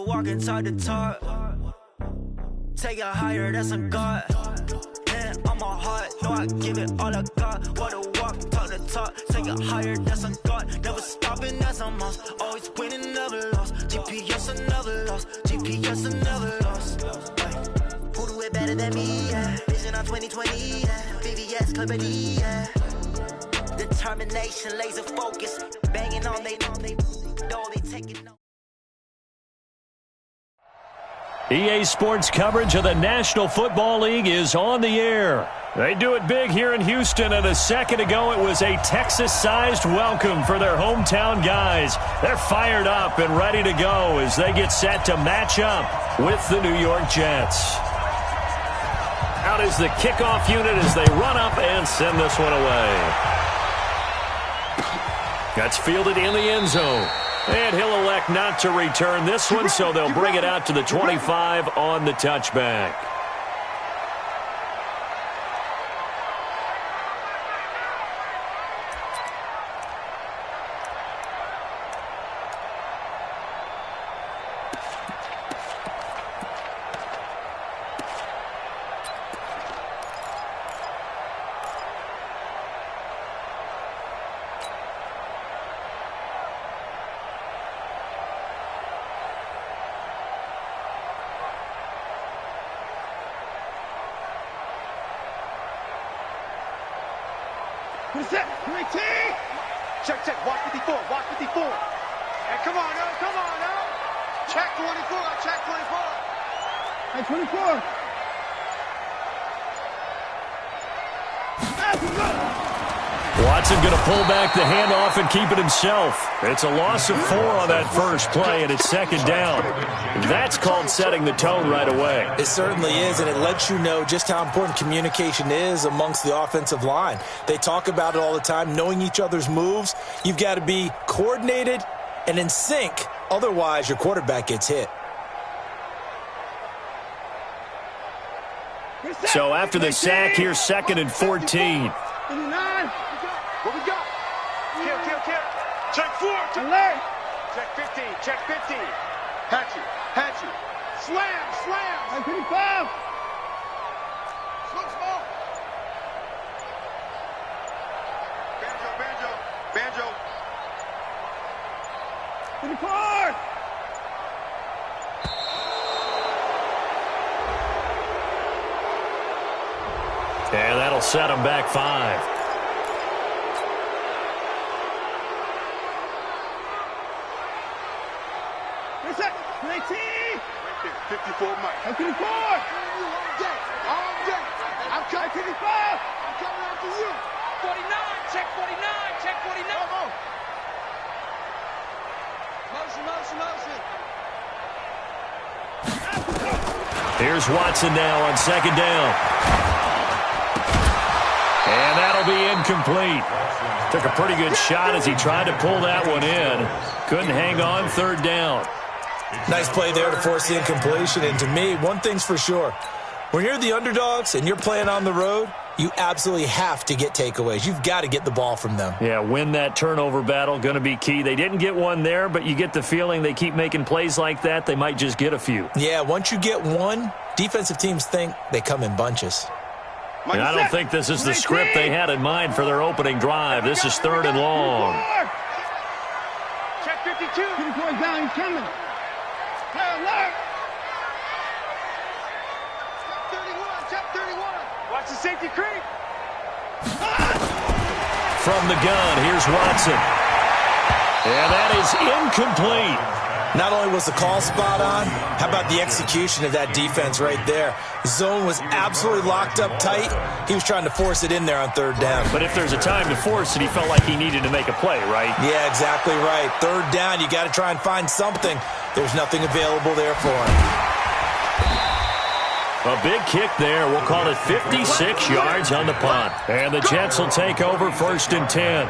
walk inside the top. Take it higher, that's a God. Man, on my heart, know I give it all I got. Wanna walk, talk the talk. Take it higher, that's a God. Never stopping, that's a must. Always winning, never lost. GPS, I never lost. GPS, I never lost. Who do it better than me, yeah? Vision on 2020, yeah. VVS, Clipper D, yeah. Determination, laser focus. Banging on they taking no. EA Sports coverage of the National Football League is on the air. They do it big here in Houston, and a second ago it was a Texas-sized welcome for their hometown guys. They're fired up and ready to go as they get set to match up with the New York Jets. Out is the kickoff unit as they run up and send this one away. That's fielded in the end zone. And he'll elect not to return this one, so they'll bring it out to the 25 on the touchback. Check, watch 54, watch 54. Hey, come on, now. Check 24, check 24. Hey, 24. Watson going to pull back the handoff and keep it himself. It's a loss of 4 on that first play, and it's second down. That's called setting the tone right away. It certainly is, and it lets you know just how important communication is amongst the offensive line. They talk about it all the time, knowing each other's moves. You've got to be coordinated and in sync. Otherwise, your quarterback gets hit. So after the sack, here's 2nd and 14. What we got? Kill. Check 4. Alert. Check 15. Check 15. Hatchet. Slam. 55. Small. Banjo. 54. And that'll set him back 5. 54, Mike. 54. All day. I'm coming. 55. I'm coming after you. 49. Check 49. Check 49. Come on. Motion. Here's Watson now on 2nd down. And that'll be incomplete. Took a pretty good shot as he tried to pull that one in. Couldn't hang on 3rd down. Nice play there to force the incompletion. And to me, one thing's for sure. When you're the underdogs and you're playing on the road, you absolutely have to get takeaways. You've got to get the ball from them. Yeah, win that turnover battle, going to be key. They didn't get one there, but you get the feeling they keep making plays like that, they might just get a few. Yeah, once you get one, defensive teams think they come in bunches. And I don't think this is the script they had in mind for their opening drive. This is 3rd and long. Check 52. 54 down, he's coming. Alert. Check 31. Watch the safety creep. From the gun, here's Watson. And that is incomplete. Not only was the call spot on, how about the execution of that defense right there? Zone was absolutely locked up tight. He was trying to force it in there on 3rd down. But if there's a time to force it, he felt like he needed to make a play, right? Yeah, exactly right. 3rd down, you got to try and find something. There's nothing available there for him. A big kick there. We'll call it 56 yards on the punt. And the Jets will take over 1st and 10.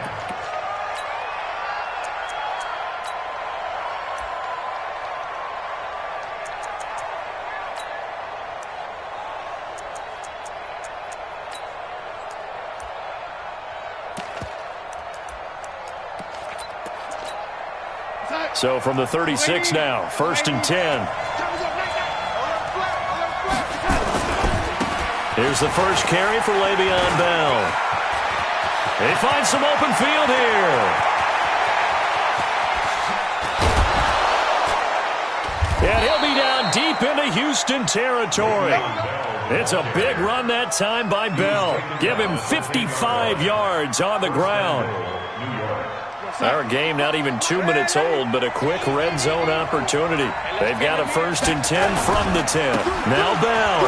So from the 36 now, 1st and 10. Here's the first carry for Le'Veon Bell. He finds some open field here. And he'll be down deep into Houston territory. It's a big run that time by Bell. Give him 55 yards on the ground. Our game not even 2 minutes old, but a quick red zone opportunity. They've got a 1st and 10 from the 10. Now Bell.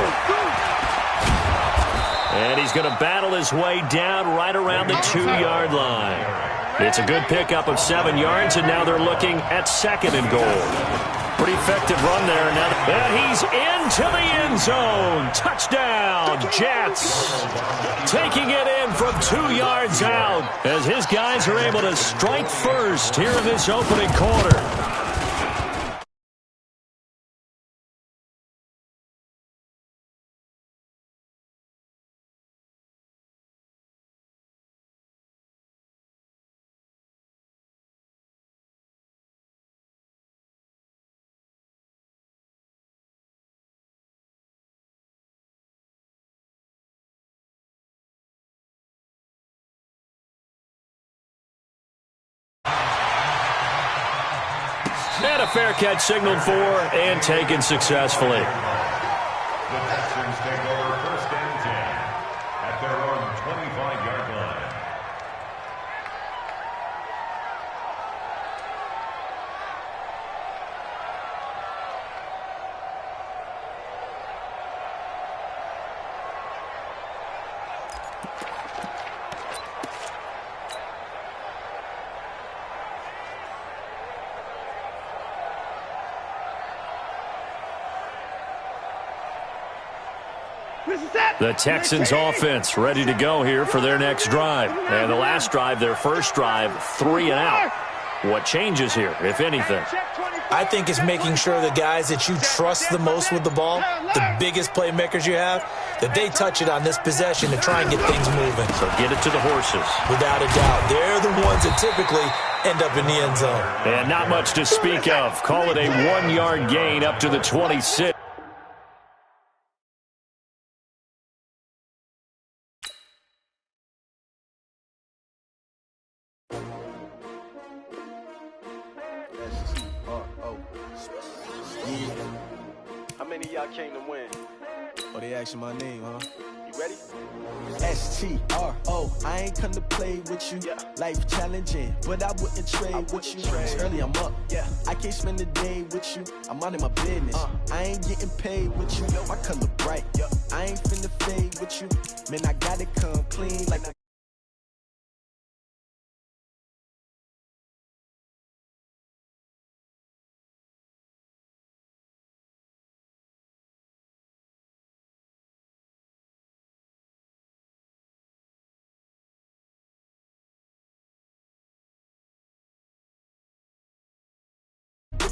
And he's going to battle his way down right around the 2-yard line. It's a good pickup of 7 yards, and now they're looking at 2nd and goal. Pretty effective run there. Now and he's into the end zone. Touchdown, Jets. Taking it in from 2 yards out as his guys are able to strike first here in this opening quarter. And a fair catch signaled for and taken successfully. The Texans take over 1st and 10 at their own 25-yard line. The Texans offense ready to go here for their next drive. And the last drive, their first drive, 3 and out. What changes here, if anything? I think it's making sure the guys that you trust the most with the ball, the biggest playmakers you have, that they touch it on this possession to try and get things moving. So get it to the horses. Without a doubt. They're the ones that typically end up in the end zone. And not much to speak of. Call it a 1-yard gain up to the 26. How many of y'all came to win? Oh, they asking my name, huh? You ready? S-T-R-O, I ain't come to play with you. Yeah. Life challenging, but I wouldn't trade with you. It's early, I'm up. Yeah. I can't spend the day with you. I'm out of my business. I ain't getting paid with you. My color bright. Yeah. I ain't finna fade with you. Man, I gotta come clean like I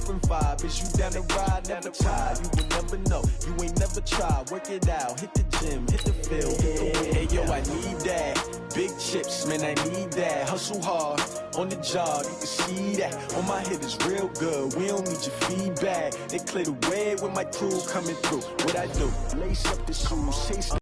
different vibe. Is you down the ride? Never try. You will never know. You ain't never tried. Work it out. Hit the gym. Hit the field. Hey, yo, I need that. Big chips, man, I need that. Hustle hard on the job. You can see that. On my head is real good. We don't need your feedback. They clear the way with my crew coming through. What I do? Lace up the shoes. Chase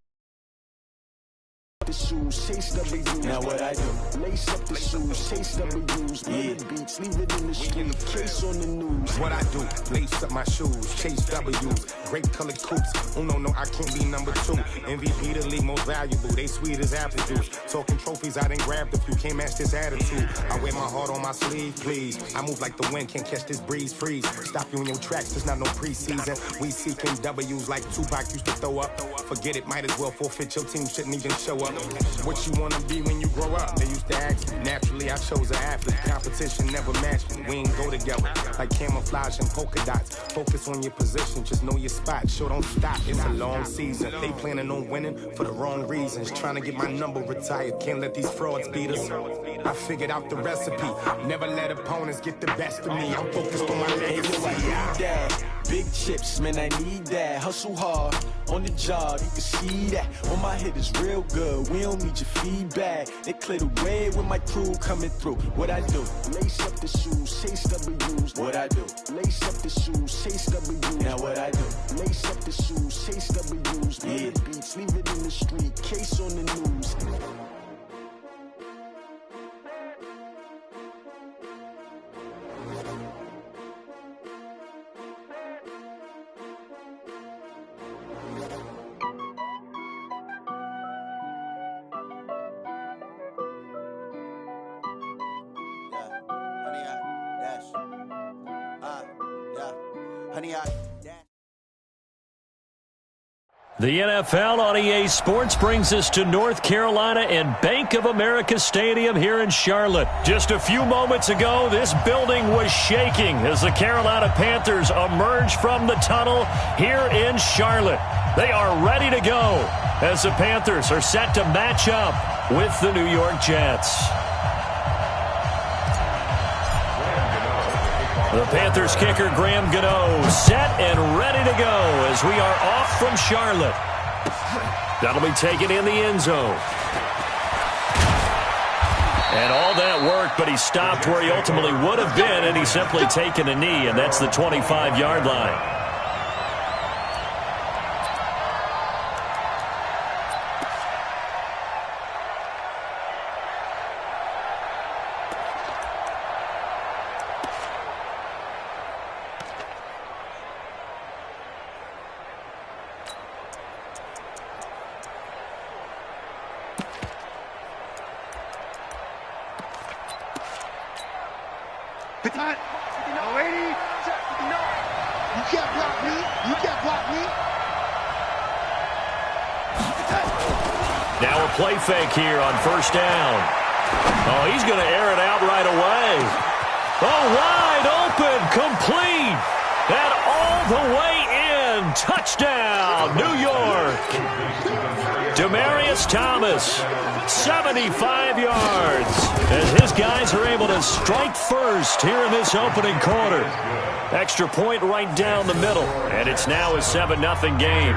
the shoes, chase W's. Now what I do? Lace up the shoes, chase W's. Yeah, beats, leave it in the street. Case on the news. What I do? Lace up my shoes, chase W's. Great colored coops. Oh no, I can't be number 2. MVP the league most valuable. They sweet as apple juice. Talking trophies, I done grabbed a few. Can't match this attitude. I wear my heart on my sleeve, please. I move like the wind, can't catch this breeze. Freeze. Stop you in your tracks. There's not no preseason. We seeking W's like Tupac used to throw up. Forget it, might as well forfeit. Your team shouldn't even show up. What you wanna be when you grow up? They used to ask me. Naturally, I chose an athlete. Competition never matched me. We ain't go together like camouflage and polka dots. Focus on your position, just know your spot. Sure, don't stop. It's a long season. They planning on winning for the wrong reasons. Trying to get my number retired. Can't let these frauds beat us. I figured out the recipe. Never let opponents get the best of me. I'm focused on my legacy. Big chips, man, I need that. Hustle hard on the job, you can see that. On my head is real good, we don't need your feedback. They clear the way with my crew coming through. What I do? Lace up the shoes, chase W's. What I do? Lace up the shoes, chase W's. Now what I do? Lace up the shoes, chase W's. Yeah. The beats, leave it in the street, case on the news. The NFL on EA Sports brings us to North Carolina and Bank of America Stadium here in Charlotte. Just a few moments ago, this building was shaking as the Carolina Panthers emerged from the tunnel here in Charlotte. They are ready to go as the Panthers are set to match up with the New York Jets. The Panthers kicker, Graham Gano, set and ready to go as we are off from Charlotte. That'll be taken in the end zone. And all that worked, but he stopped where he ultimately would have been, and he's simply taken a knee, and that's the 25-yard line. Now a play fake here on first down. Oh, he's going to air it out right away. Oh, wide open, complete, and all the way in. Touchdown, New York. Demaryius Thomas, 75 yards, as his guys are able to strike first here in this opening quarter. Extra point right down the middle, and it's now a 7-0 game.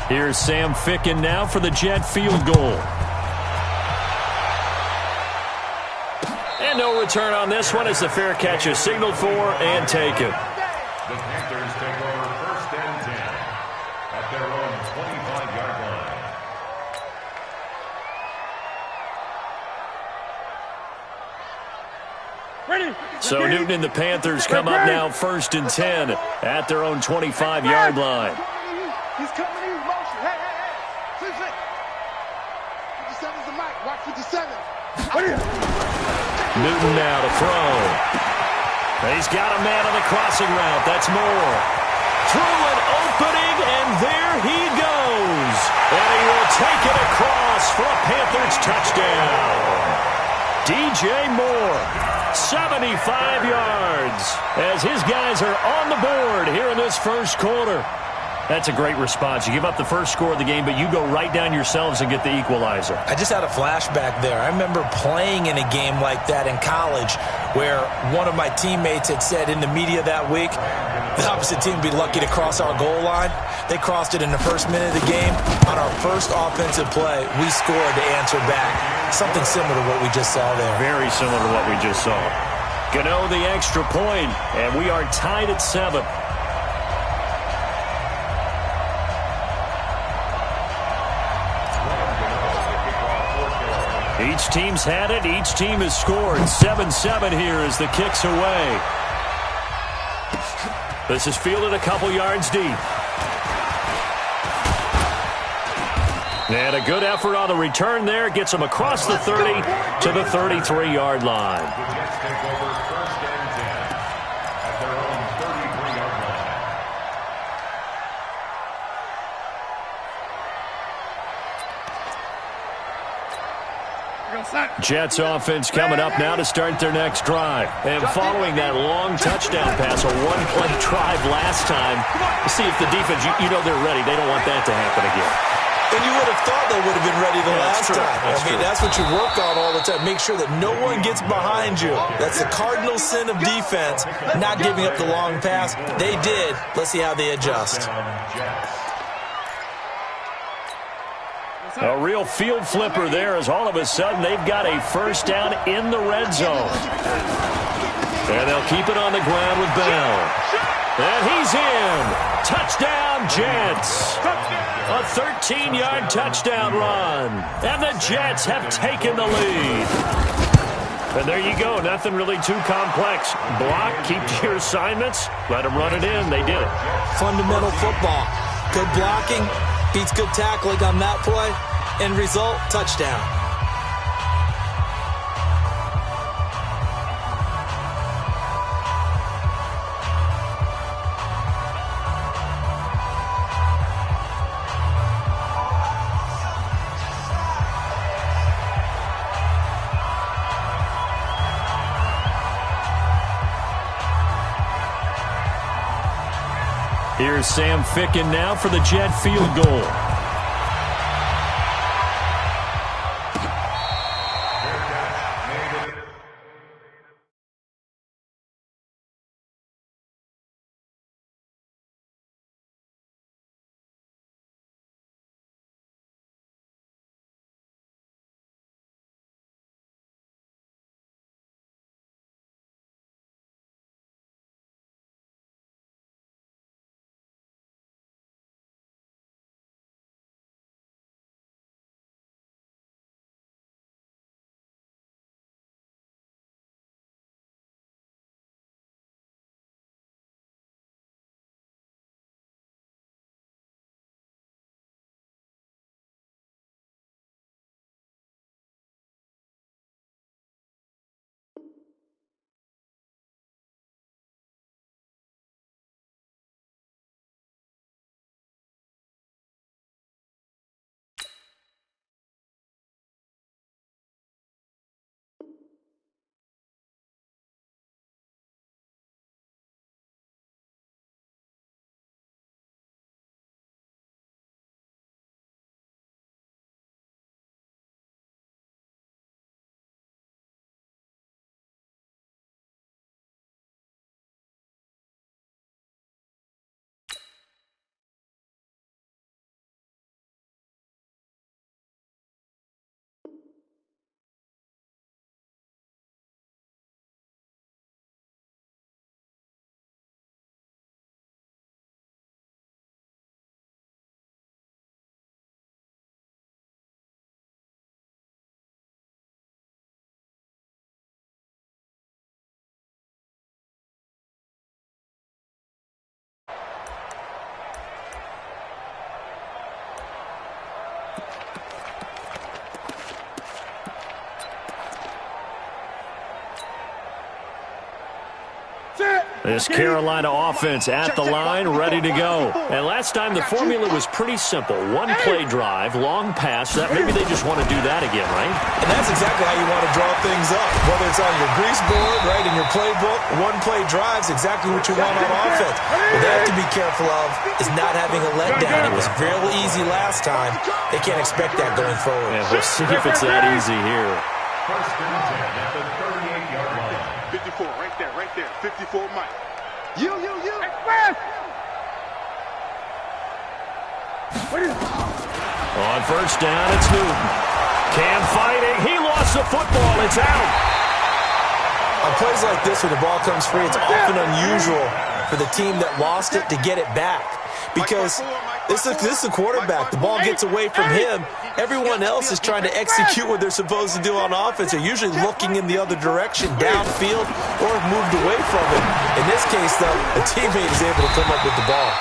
Here's Sam Ficken now for the Jet field goal. And no return on this one as the fair catch is signaled for and taken. The Panthers take over first and 10 at their own 25-yard line. Ready. So Newton and the Panthers come up now first and 10 at their own 25-yard line. He's coming in motion. Hey, hey, hey. 57's the mic. Watch 57. Newton now to throw. He's got a man on the crossing route. That's Moore. Through an opening, and there he goes. And he will take it across for a Panthers touchdown. DJ Moore, 75 yards, as his guys are on the board here in this first quarter. That's a great response. You give up the first score of the game, but you go right down yourselves and get the equalizer. I just had a flashback there. I remember playing in a game like that in college where one of my teammates had said in the media that week, the opposite team would be lucky to cross our goal line. They crossed it in the first minute of the game. On our first offensive play, we scored to answer back. Something similar to what we just saw there. Very similar to what we just saw. Gano the extra point, and we are tied at 7. Each team's had it. Each team has scored. 7-7 here as the kick's away. This is fielded a couple yards deep. And a good effort on the return there. Gets him across the 30 to the 33-yard line. The Jets take over first and 10 at their own 33-yard line. Jets offense coming up now to start their next drive. And following that long touchdown pass, a one-play drive last time, see if the defense, you know they're ready. They don't want that to happen again. And you would have thought they would have been ready the last time. That's what you work on all the time. Make sure that no one gets behind you. That's the cardinal sin of defense, not giving up the long pass. They did. Let's see how they adjust. A real field flipper there as all of a sudden they've got a first down in the red zone. And they'll keep it on the ground with Bell. And he's in. Touchdown, Jets. A 13-yard touchdown run. And the Jets have taken the lead. And there you go. Nothing really too complex. Block, keep to your assignments, let them run it in. They did it. Fundamental football. Good blocking beats good tackling on that play. End result, touchdown. Here's Sam Ficken now for the Jet field goal. This Carolina offense at the line, ready to go. And last time the formula was pretty simple. One play drive, long pass. That maybe they just want to do that again, right? And that's exactly how you want to draw things up. Whether it's on your grease board, right, in your playbook, one play drive's exactly what you want on offense. What they have to be careful of is not having a letdown. It was real easy last time. They can't expect that going forward. Yeah, we'll see if it's that easy here. First and 10 at the 38-yard line. 54, right there, 54 Mike. You. Express! On first down, it's Newton. Cam fighting. He lost the football. It's out. On plays like this where the ball comes free, it's often unusual for the team that lost it to get it back. Because this is the quarterback. The ball gets away from him. Everyone else is trying to execute what they're supposed to do on offense. They're usually looking in the other direction, downfield, or have moved away from it. In this case, though, a teammate is able to come up with the ball.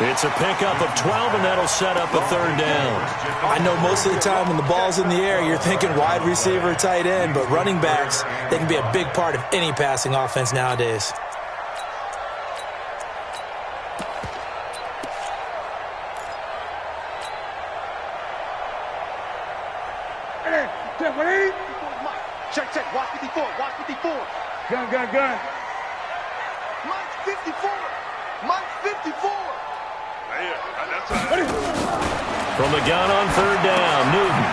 It's a pickup of 12, and that'll set up a third down. I know most of the time when the ball's in the air, you're thinking wide receiver, tight end, but running backs, they can be a big part of any passing offense nowadays. Check, check. Watch 54. Watch 54. Gun. Mike's 54. Mike's 54. From the gun on third down, Newton.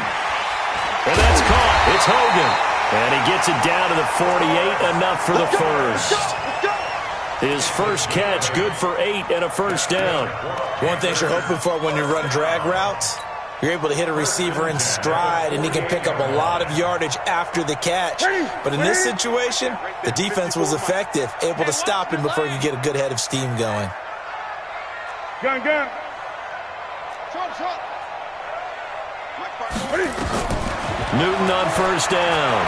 And that's caught. It's Hogan. And he gets it down to the 48, enough for the first. His first catch, good for 8 and a first down. One thing you're hoping for when you run drag routes, you're able to hit a receiver in stride, and he can pick up a lot of yardage after the catch. But in this situation, the defense was effective, able to stop him before he could get a good head of steam going. Gun. Newton on first down.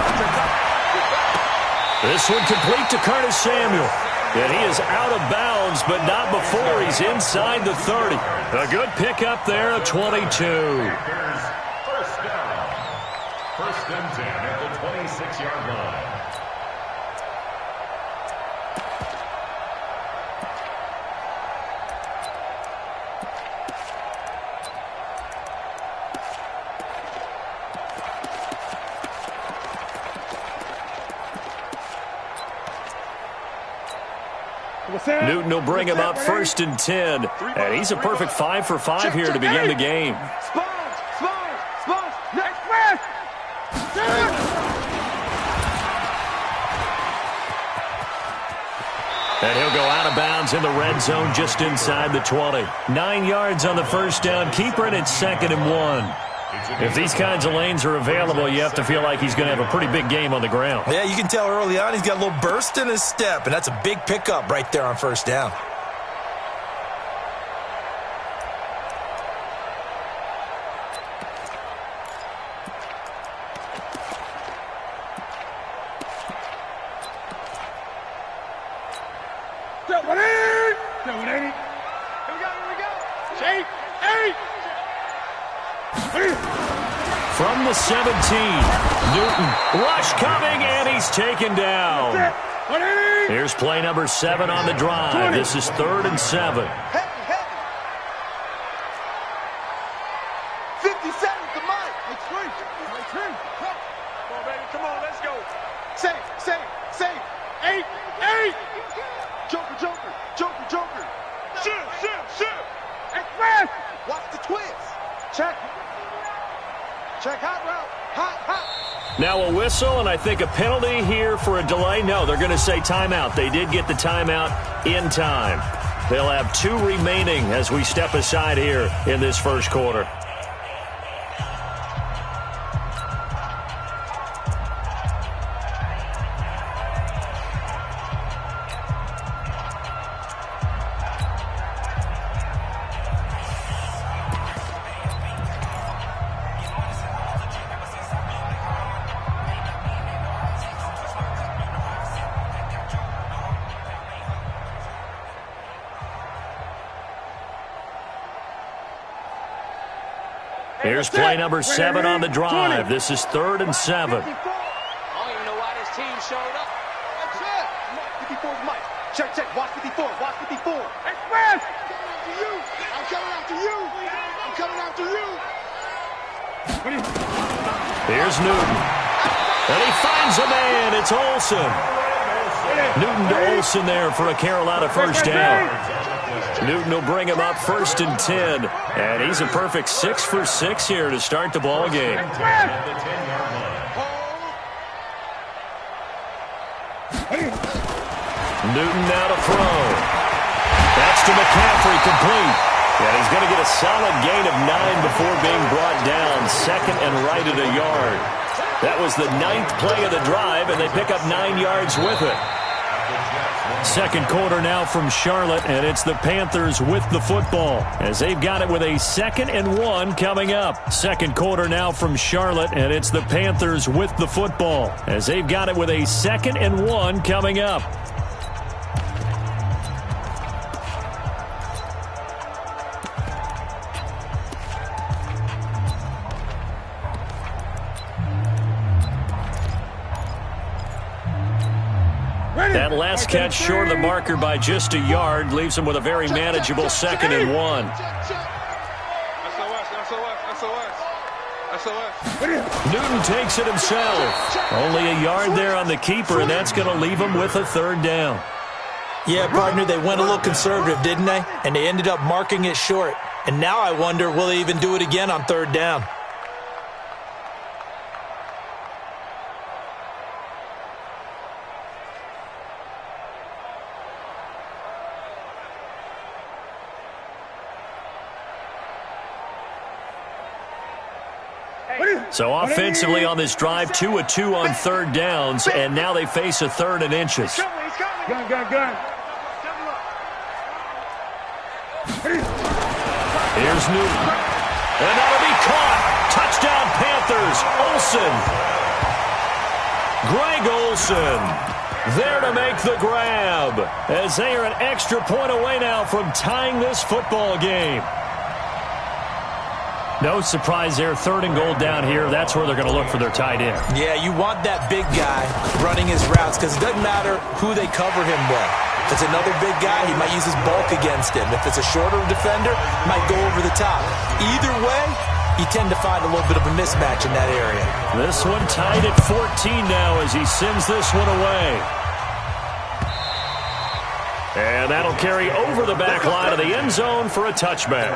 This one complete to Curtis Samuel. And he is out of bounds, but not before he's inside the 30. A good pickup there, a 22. First down. First and 10 at the 26-yard line. Newton will bring him up first and 10. And he's a perfect 5 for 5 here to begin the game. Sponge. Next pass. And he'll go out of bounds in the red zone just inside the 20. 9 yards on the first down. Keeper, and it's 2nd and 1. If these kinds of lanes are available, you have to feel like he's going to have a pretty big game on the ground. Yeah, you can tell early on he's got a little burst in his step, and that's a big pickup right there on first down. From the 17, Newton, rush coming, and he's taken down. Here's play number 7 on the drive. This is 3rd and 7. 57 to Mike. It's free. Come on, baby. Come on, let's go. Save. 8. Joker. Shoot. Express. Watch the twist. Check, hot route. Hot. Now a whistle, and I think a penalty here for a delay. No, they're going to say timeout. They did get the timeout in time. They'll have 2 remaining as we step aside here in this first quarter. Here's play number 7 on the drive. This is 3rd and 7. I don't even know why this team showed up. That's it. 54's Mike. Check. Watch 54. Express. I'm coming after you. Here's Newton. And he finds a man. It's Olsen. Newton to Olsen there for a Carolina first down. Newton will bring him up 1st and 10. And he's a perfect 6 for 6 here to start the ball game. Newton now to throw. That's to McCaffrey, complete. And he's going to get a solid gain of 9 before being brought down. 2nd and right at a yard. That was the 9th play of the drive, and they pick up 9 yards with it. Second quarter now from Charlotte, and it's the Panthers with the football as they've got it with a 2nd and 1 coming up. Second quarter now from Charlotte, and it's the Panthers with the football as they've got it with a 2nd and 1 coming up. That last catch short of the marker by just a yard leaves him with a very manageable 2nd and 1. SOS. Newton takes it himself. Only a yard there on the keeper, and that's going to leave him with a third down. Yeah, partner, they went a little conservative, didn't they? And they ended up marking it short. And now I wonder, will they even do it again on third down? So offensively on this drive, 2 of 2 on third downs, and now they face a third and inches. Gun. Here's Newton. And that'll be caught. Touchdown Panthers. Olsen. Greg Olsen there to make the grab, as they are an extra point away now from tying this football game. No surprise there, third and goal down here. That's where they're going to look for their tight end. Yeah, you want that big guy running his routes because it doesn't matter who they cover him with. If it's another big guy, he might use his bulk against him. If it's a shorter defender, he might go over the top. Either way, you tend to find a little bit of a mismatch in that area. This one tied at 14 now as he sends this one away. And that'll carry over the back line of the end zone for a touchback.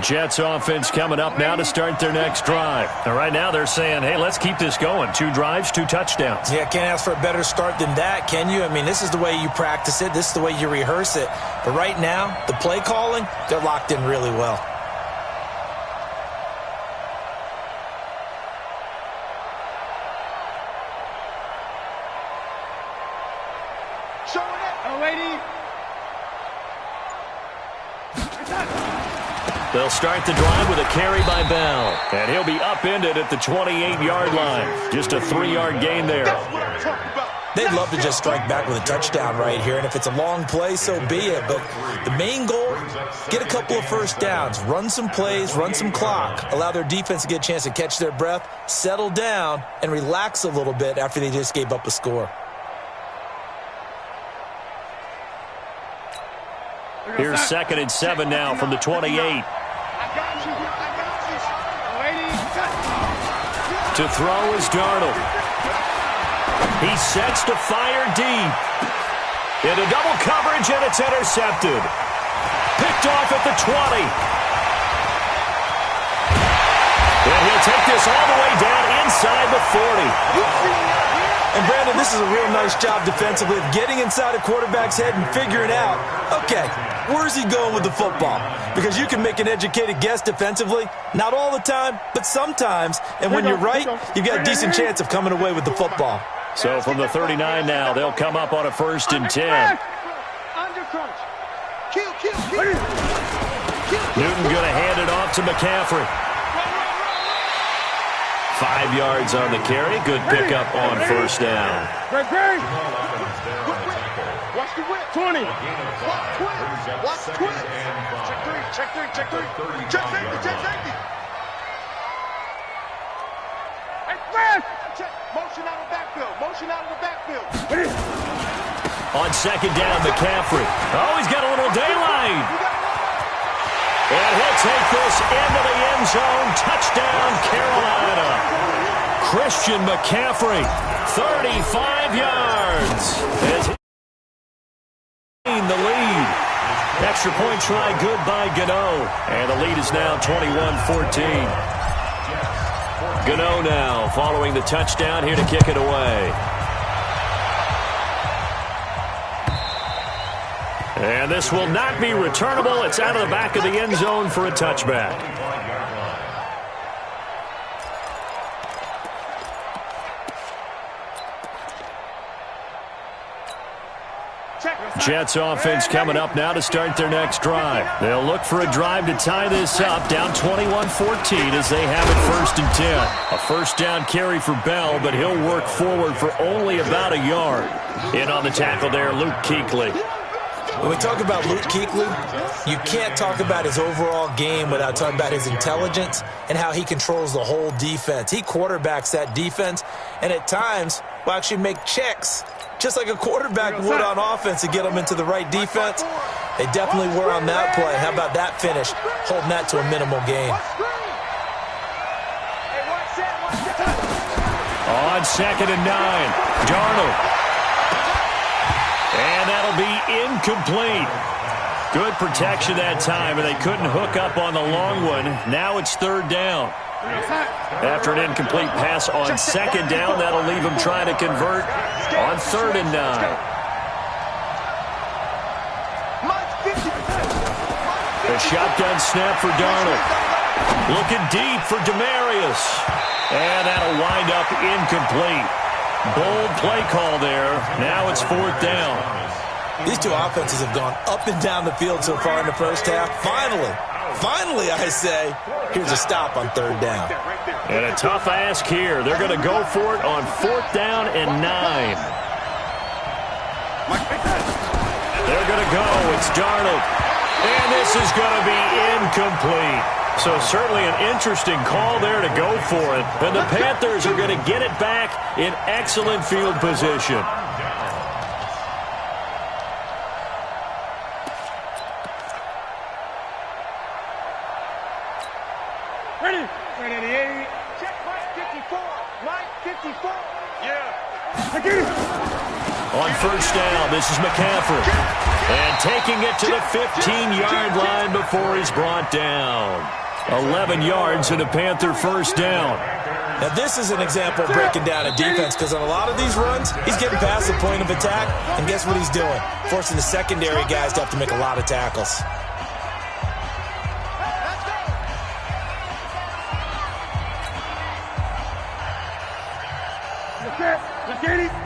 Jets offense coming up now to start their next drive. And right now they're saying, hey, let's keep this going. 2 drives, 2 touchdowns. Yeah, can't ask for a better start than that, can you? I mean, this is the way you practice it. This is the way you rehearse it. But right now, the play calling, they're locked in really well. Showing it. Oh, lady. They'll start the drive with a carry by Bell. And he'll be upended at the 28-yard line. Just a 3-yard gain there. They'd love to just strike back with a touchdown right here. And if it's a long play, so be it. But the main goal, get a couple of first downs. Run some plays, run some clock. Allow their defense to get a chance to catch their breath, settle down, and relax a little bit after they just gave up a score. Here's 2nd and 7 now from the 28. To throw is Darnold. He sets to fire deep. Into double coverage, and it's intercepted. Picked off at the 20. And he'll take this all the way down inside the 40. And, Brandon, this is a real nice job defensively of getting inside a quarterback's head and figuring out, okay, where's he going with the football? Because you can make an educated guess defensively, not all the time, but sometimes. And when you're right, you've got a decent chance of coming away with the football. So from the 39 now, they'll come up on a 1st and 10. Newton going to hand it off to McCaffrey. 5 yards on the carry. Good pickup on 1st down. Watch the whip. 20. Watch twist. Check 3. Check safety. Motion out of the backfield. On 2nd down, McCaffrey. Oh, he's got a little daylight. And he'll take this into the end zone. Touchdown, Carolina. Christian McCaffrey, 35 yards. As he the lead. Extra point try good by Gano. And the lead is now 21-14. Gano now following the touchdown here to kick it away. And this will not be returnable. It's out of the back of the end zone for a touchback. Jets offense coming up now to start their next drive. They'll look for a drive to tie this up, down 21-14 as they have it 1st and 10. A 1st down carry for Bell, but he'll work forward for only about a yard. In on the tackle there, Luke Kuechly. When we talk about Luke Kuechly, you can't talk about his overall game without talking about his intelligence and how he controls the whole defense. He quarterbacks that defense, and at times will actually make checks, just like a quarterback would on offense, to get them into the right defense. They definitely were on that play. How about that finish, holding that to a minimal gain? On 2nd and 9, Darnold. And that'll be incomplete. Good protection that time, and they couldn't hook up on the long one. Now it's 3rd down. After an incomplete pass on 2nd down, that'll leave them trying to convert on 3rd and 9. A shotgun snap for Darnold. Looking deep for Demarius. And that'll wind up incomplete. Bold play call there. Now it's 4th down. These two offenses have gone up and down the field so far in the first half. Finally, I say, here's a stop on 3rd down. And a tough ask here. They're going to go for it on 4th down and 9. They're going to go. It's Darnold. And this is going to be incomplete. So certainly an interesting call there to go for it. And the Panthers are going to get it back in excellent field position. Ready? Ready, check Mike 54. Mike 54. Yeah. On 1st down, this is McCaffrey. And taking it to the 15-yard line before he's brought down. 11 yards and a Panther 1st down. Now this is an example of breaking down a defense, because on a lot of these runs, he's getting past the point of attack, and guess what he's doing? Forcing the secondary guys to have to make a lot of tackles.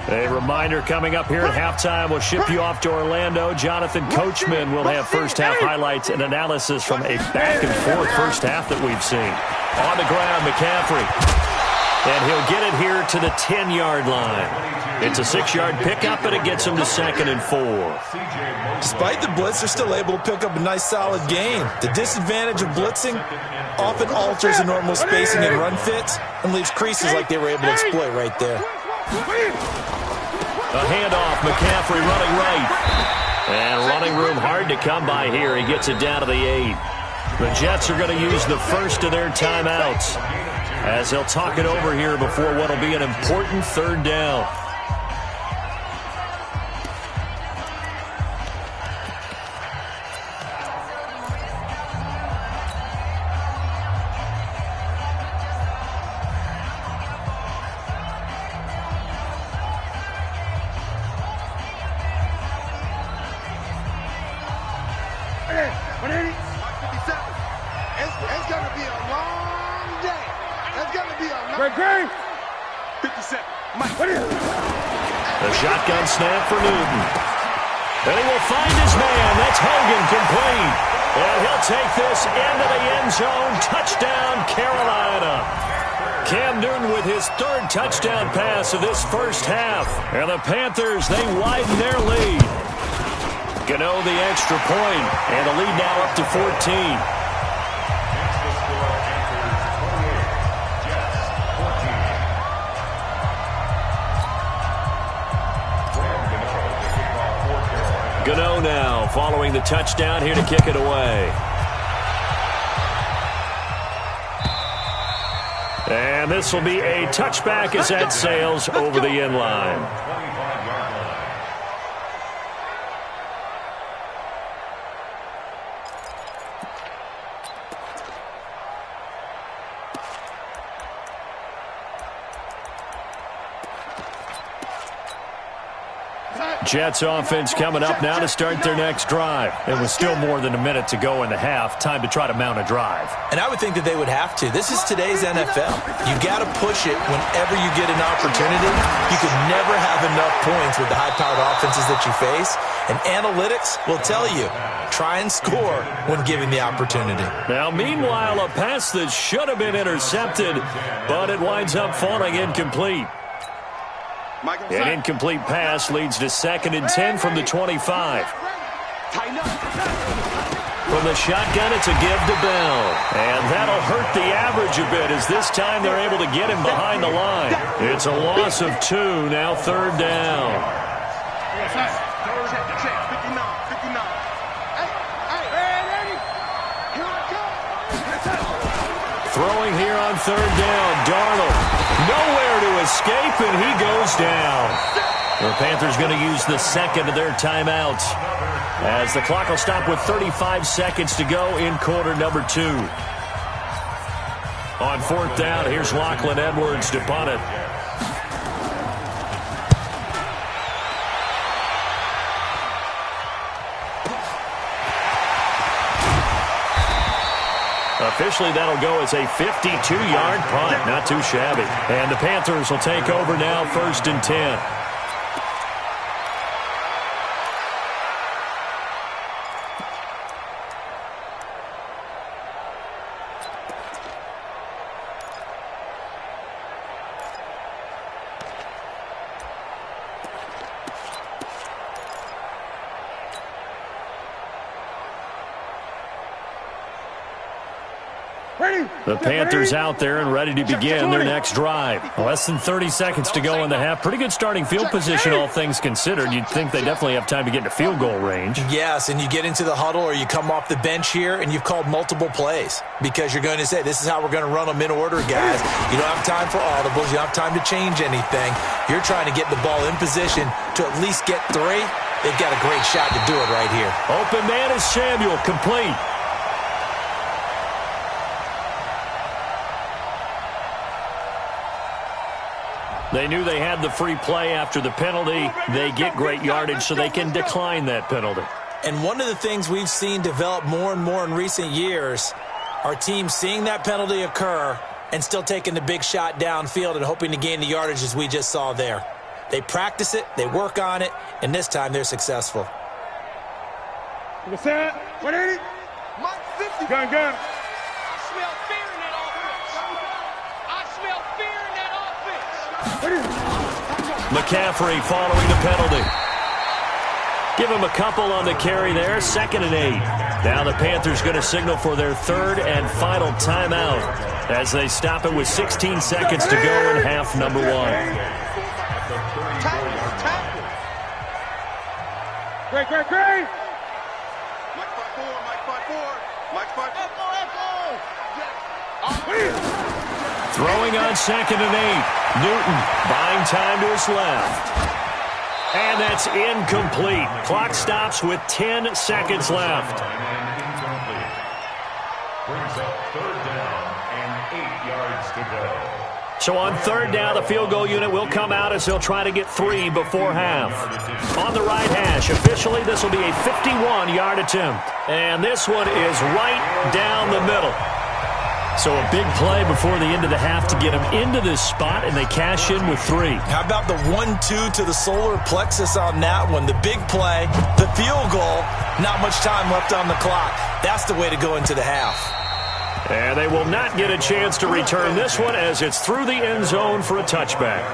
A reminder coming up here at halftime. We'll ship you off to Orlando. Jonathan Coachman will have first-half highlights and analysis from a back-and-forth first half that we've seen. On the ground, McCaffrey. And he'll get it here to the 10-yard line. It's a 6-yard pickup, and it gets him to 2nd and 4. Despite the blitz, they're still able to pick up a nice, solid gain. The disadvantage of blitzing often alters the normal spacing and run fits and leaves creases like they were able to exploit right there. A handoff, McCaffrey running right. And running room hard to come by here. He gets it down to the 8. The Jets are going to use the first of their timeouts as they'll talk it over here before what will be an important 3rd down. It's going to be a long day. It's going to be a long day. 57. Mike. The shotgun snap for Newton. And he will find his man. That's Hogan, complete. And he'll take this into the end zone. Touchdown, Carolina. Cam Newton with his 3rd touchdown pass of this first half. And the Panthers, they widen their lead. Gano the extra point, and the lead now up to 14. Gano now following the touchdown here to kick it away. And this will be a touchback as that sails over the end line. Jets offense coming up now to start their next drive. And with still more than a minute to go in the half, time to try to mount a drive. And I would think that they would have to. This is today's NFL. You got to push it whenever you get an opportunity. You could never have enough points with the high-powered offenses that you face. And analytics will tell you, try and score when given the opportunity. Now, meanwhile, a pass that should have been intercepted, but it winds up falling incomplete. An incomplete pass leads to 2nd and 10 from the 25. From the shotgun, it's a give to Bell. And that'll hurt the average a bit as this time they're able to get him behind the line. It's a loss of 2, now third down. Throwing here on third down, Darnold. Nowhere to escape, and he goes down. The Panthers going to use the second of their timeouts as the clock will stop with 35 seconds to go in quarter number 2. On fourth down, here's Lachlan Edwards to punt it. Officially, that'll go as a 52-yard punt. Not too shabby. And the Panthers will take over now, 1st and 10. The Panthers out there and ready to begin their next drive. Less than 30 seconds to go in the half. Pretty good starting field position, all things considered. You'd think they definitely have time to get into field goal range. Yes, and you get into the huddle or you come off the bench here and you've called multiple plays because you're going to say, this is how we're going to run them in order, guys. You don't have time for audibles. You don't have time to change anything. You're trying to get the ball in position to at least get 3. They've got a great shot to do it right here. Open man is Samuel, complete. They knew they had the free play after the penalty. They get great yardage so they can decline that penalty. And one of the things we've seen develop more and more in recent years are teams seeing that penalty occur and still taking the big shot downfield and hoping to gain the yardage as we just saw there. They practice it, they work on it, and this time they're successful. Gun. I smell fear in that offense. I smell fear in that offense. McCaffrey following the penalty. Give him a couple on the carry there. 2nd and 8. Now the Panthers going to signal for their 3rd and final timeout as they stop it with 16 seconds to go in half number 1. Great. Throwing on 2nd and 8. Newton buying time to his left. And that's incomplete. Clock stops with 10 seconds left. Brings up 3rd down and 8 yards to go. So on 3rd down, the field goal unit will come out as they'll try to get 3 before half. On the right hash, officially this will be a 51-yard attempt. And this one is right down the middle. So a big play before the end of the half to get them into this spot, and they cash in with 3. How about the 1-2 to the solar plexus on that one? The big play, the field goal, not much time left on the clock. That's the way to go into the half. And they will not get a chance to return this one as it's through the end zone for a touchback.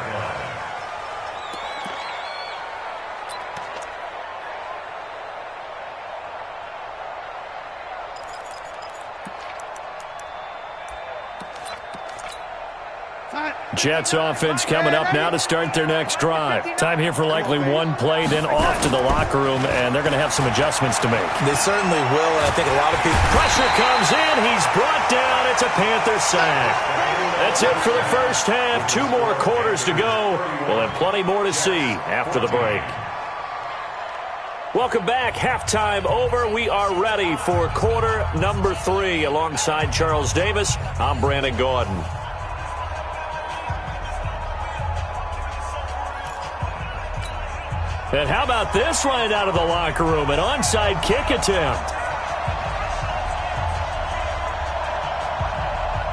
Jets offense coming up now to start their next drive. Time here for likely one play, then off to the locker room, and they're going to have some adjustments to make. They certainly will, and I think a lot of people... Pressure comes in. He's brought down. It's a Panther sack. That's it for the first half. 2 more quarters to go. We'll have plenty more to see after the break. Welcome back. Halftime over. We are ready for quarter number 3. Alongside Charles Davis, I'm Brandon Gordon. And how about this right out of the locker room? An onside kick attempt.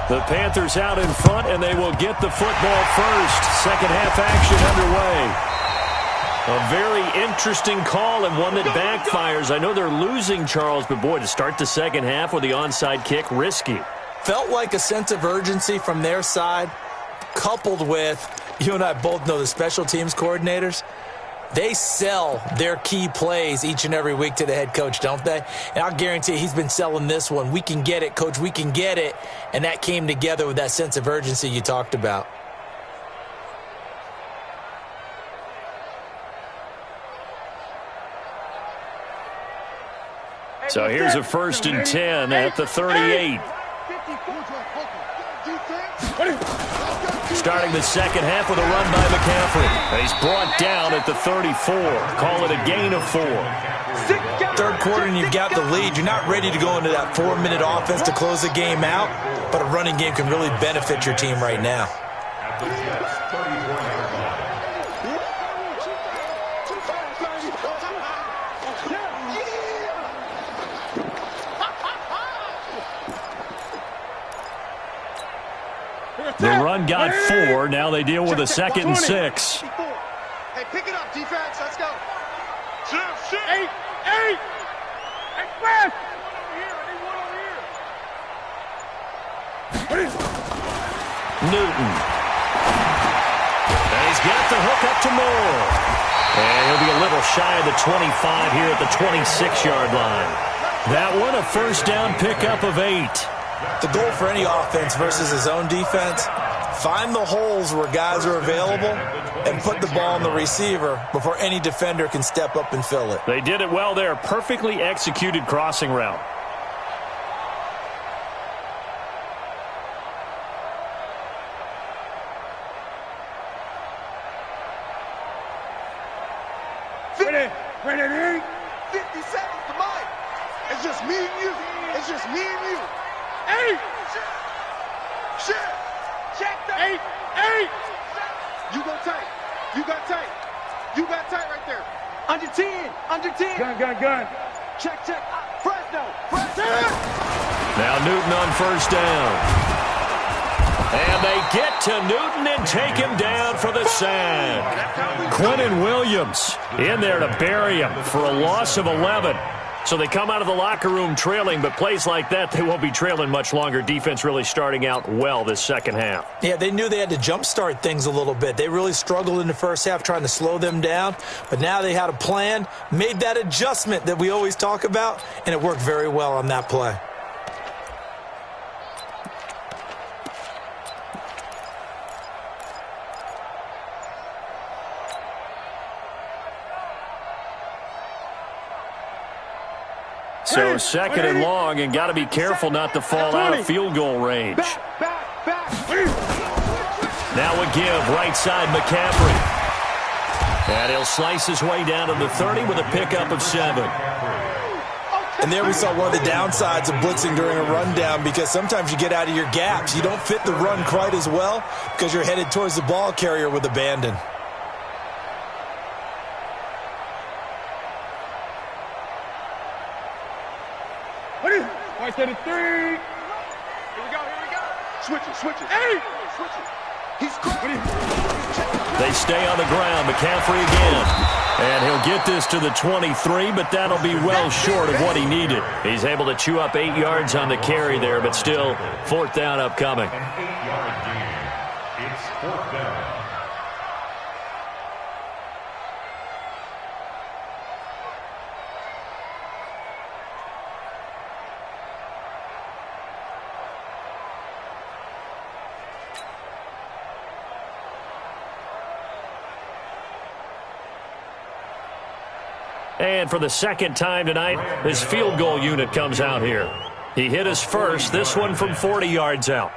The Panthers out in front, and they will get the football first. Second half action underway. A very interesting call and one that backfires. I know they're losing, Charles, but boy, to start the second half with the onside kick, risky. Felt like a sense of urgency from their side, coupled with, you and I both know the special teams coordinators, They sell their key plays each and every week to the head coach, don't they? And I'll guarantee he's been selling this one. We can get it, coach, we can get it. And that came together with that sense of urgency you talked about. So here's a 1st and 10 at the 38. Starting the second half with a run by McCaffrey. He's brought down at the 34. Call it a gain of 4. Third quarter and you've got the lead. You're not ready to go into that 4-minute offense to close the game out, but a running game can really benefit your team right now. The run got 4. Now they deal with a 2nd and 6. Hey, pick it up, defense. Let's go. 8. Express. Newton. And he's got the hook up to Moore. And he'll be a little shy of the 25 here at the 26-yard line. That one, a first down pickup of 8. The goal for any offense versus his own defense, find the holes where guys are available and put the ball on the receiver before any defender can step up and fill it. They did it well there. Perfectly executed crossing route. Ready. 50 seconds to mine. It's just me and you. It's just me and you. 8. Shit. Check that. 8. You go tight. You got tight. You got tight right there. Under 10. Under 10. Gun. Check. Fresno. Now Newton on first down. And they get to Newton and take him down for the sack. Quentin Williams in there to bury him for a loss of 11. So they come out of the locker room trailing, but plays like that, they won't be trailing much longer. Defense really starting out well this second half. Yeah, they knew they had to jumpstart things a little bit. They really struggled in the first half trying to slow them down, but now they had a plan, made that adjustment that we always talk about, and it worked very well on that play. So second and long, and got to be careful not to fall out of field goal range. Now a give, right side McCaffrey. And he'll slice his way down to the 30 with a pickup of 7. And there we saw one of the downsides of blitzing during a rundown, because sometimes you get out of your gaps. You don't fit the run quite as well because you're headed towards the ball carrier with abandon. Right to the 3. Here we go. Switch it. Switch it. He's cooking. They stay on the ground. McCaffrey again. And he'll get this to the 23, but that'll be well short of what he needed. He's able to chew up 8 yards on the carry there, but still 4th down upcoming. An 8-yard gain. It's 4th down. And for the second time tonight, his field goal unit comes out here. He hit his first, this one from 40 yards out.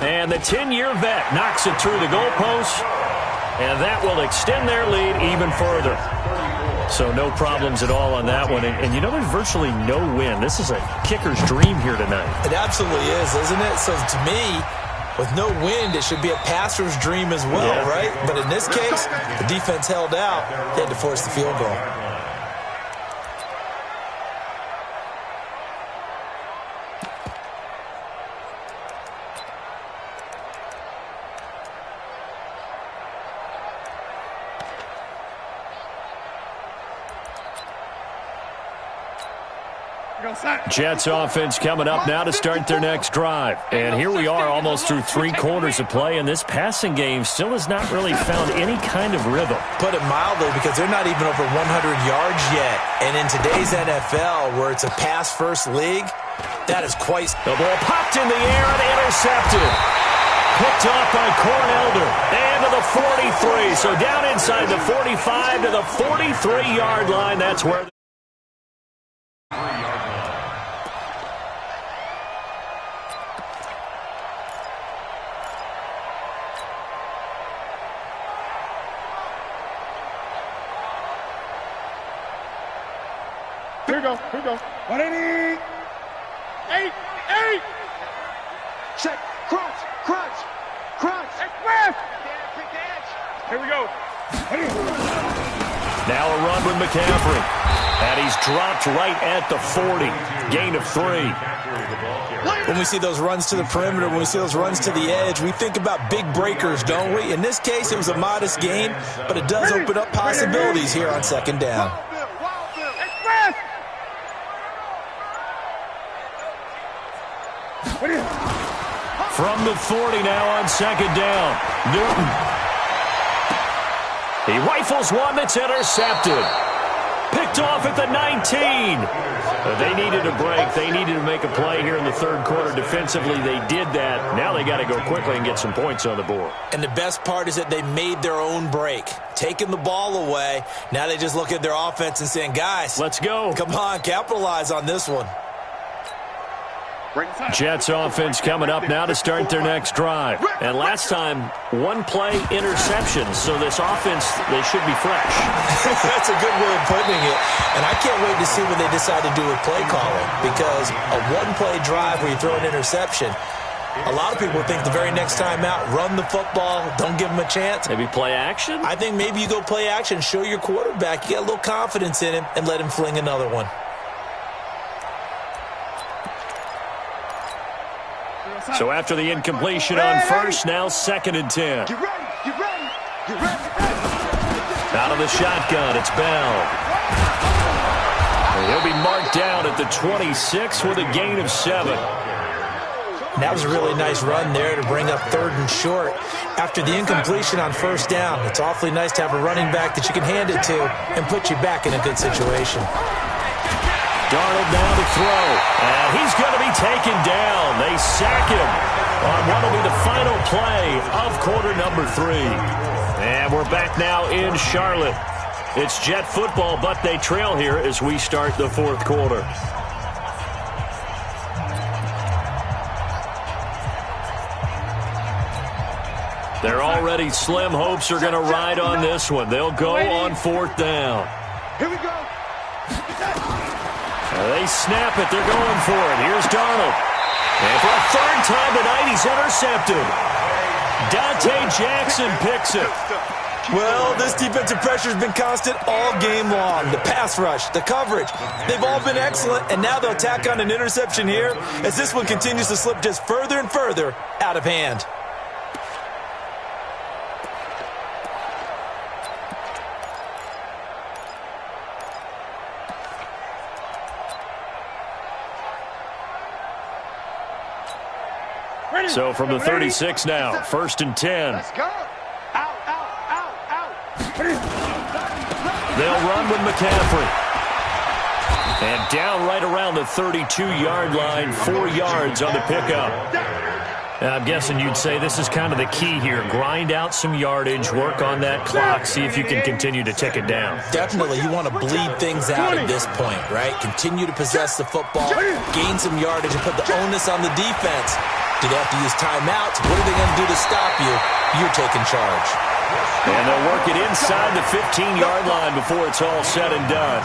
And the 10-year vet knocks it through the goalpost, and that will extend their lead even further. So no problems at all on that one. And you know, there's virtually no wind. This is a kicker's dream here tonight. It absolutely is, isn't it? So to me, with no wind, it should be a passer's dream as well, yeah, right? But in this case, the defense held out. They had to force the field goal. Jets offense coming up now to start their next drive. And here we are almost through 3 quarters of play, and this passing game still has not really found any kind of rhythm. Put it mildly, because they're not even over 100 yards yet. And in today's NFL, where it's a pass-first league, that is quite... The ball popped in the air and intercepted. Picked off by Cornelder. And to the 43. So down inside the 45 to the 43-yard line. That's where... Here we go. 180. 8. Check. Crunch. Express. Here we go. Now a run with McCaffrey. And he's dropped right at the 40. Gain of 3. When we see those runs to the perimeter, when we see those runs to the edge, we think about big breakers, don't we? In this case, it was a modest gain, but it does open up possibilities here on second down. Express. From the 40 now on second down. Newton. He rifles one that's intercepted. Picked off at the 19. They needed a break. They needed to make a play here in the third quarter defensively. They did that. Now they got to go quickly and get some points on the board. And the best part is that they made their own break. Taking the ball away. Now they just look at their offense and saying, guys, let's go. Come on, capitalize on this one. Jets offense coming up now to start their next drive. And last time, 1-play interception. So this offense, they should be fresh. That's a good way of putting it. And I can't wait to see what they decide to do with play calling. Because a 1-play drive where you throw an interception, a lot of people think the very next time out, run the football, don't give them a chance. Maybe play action? I think maybe you go play action, show your quarterback, you get a little confidence in him, and let him fling another one. So after the incompletion on first, now 2nd and 10. Get ready. Out of the shotgun, it's Bell. And he'll be marked down at the 26 with a gain of 7. That was a really nice run there to bring up 3rd and short. After the incompletion on first down, it's awfully nice to have a running back that you can hand it to and put you back in a good situation. Darnold now to throw, and he's going to be taken down. They sack him on what will be the final play of quarter number 3. And we're back now in Charlotte. It's Jet football, but they trail here as we start the 4th quarter. They're already slim hopes are going to ride on this one. They'll go on 4th down. Here we go. They snap it. They're going for it. Here's Darnold. And for a 3rd time tonight, he's intercepted. Dante Jackson picks it. Well, this defensive pressure has been constant all game long. The pass rush, the coverage, they've all been excellent, and now they'll tack on an interception here as this one continues to slip just further and further out of hand. So from the 36 now, 1st and 10. Let's go. Out. They'll run with McCaffrey. And down right around the 32-yard line, 4 yards on the pickup. I'm guessing you'd say this is kind of the key here. Grind out some yardage, work on that clock, see if you can continue to tick it down. Definitely, you want to bleed things out at this point, right? Continue to possess the football, gain some yardage, and put the onus on the defense. Do they have to use timeouts? What are they going to do to stop you? You're taking charge. And they'll work it inside the 15-yard line before it's all said and done.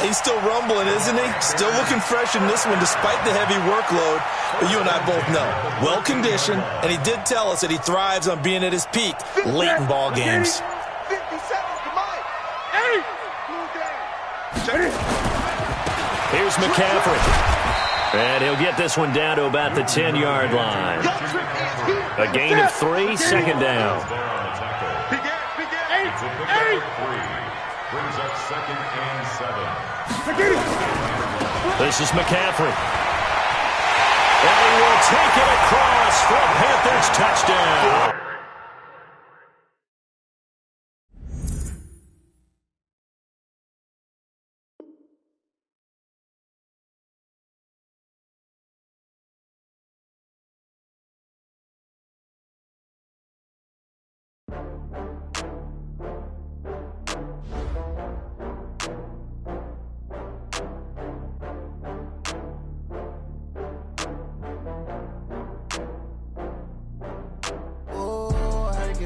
He's still rumbling, isn't he? Still looking fresh in this one despite the heavy workload. But you and I both know, well-conditioned, and he did tell us that he thrives on being at his peak late in ball games. 57, come on. 8. Here's McCaffrey. And he'll get this one down to about the 10-yard line. A gain of 3, 2nd down. Brings up 2nd and 7. This is McCaffrey. And he will take it across for a Panthers touchdown.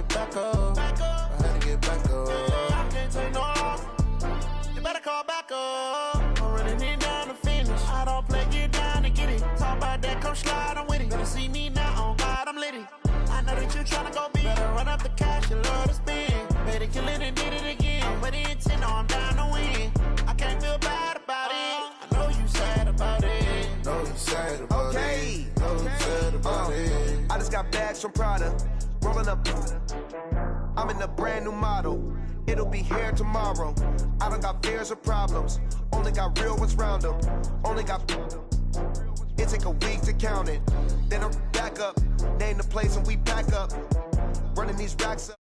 Back up. I had to get back up. I can't take no loss. You better call back up. I'm running it down to finish. I don't play, get down to get it. Talk about that, come slide, I'm with it. Better see me now, on God, I'm litty. I know that you tryna go big. Better run up the cash, you love to spend. Better kill it and did it again. But the intent, no, I'm down to win. I can't feel bad about it. I know you sad about it. Know you sad about it. Know you sad about it. I just got bags from Prada. Rolling up, I'm in a brand new model. It'll be here tomorrow. I don't got fears or problems. Only got real ones round them. Only got. It take a week to count it. Then I'm back up. Name the place and we pack up. Running these racks up.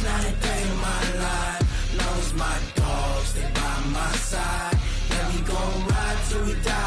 not a day in my life. Long as my dogs, they by my side. Yeah, we gon' ride till we die.